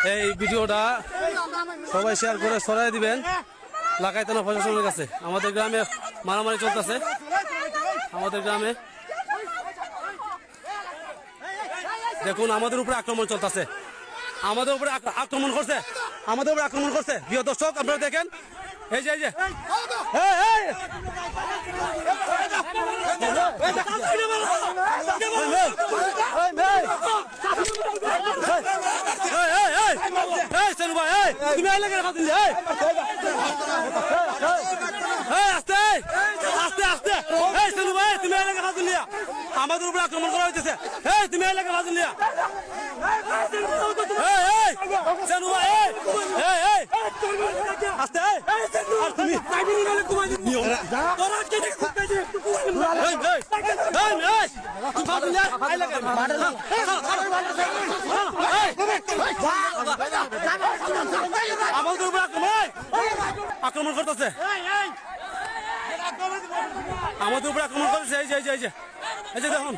এই ভিডিওটা সবাই শেয়ার করে ছড়াই দিবেন লাগাই থানা প্রশাসনের কাছে। আমাদের গ্রামে মারামারি চলতেছে, আমাদের গ্রামে দেখুন আমাদের উপরে আক্রমণ চলতেছে, আমাদের উপরে আক্রমণ করছে, আমাদের উপরে আক্রমণ করছে। প্রিয় দর্শক আপনারা দেখেন, এই যে তুমি আস্তে আস্তে আস্তে তুমি এলাকা বাজুন লিয়া, আমাদের উপরে আক্রমণ করা হইতেছে। তুমি এলাকা বাজুন লিয়া, আস্তে তুমি আমাদের উপরে আক্রমণ করতেছে, আমাদের উপরে আক্রমণ করতেছে। এই যে দেখুন,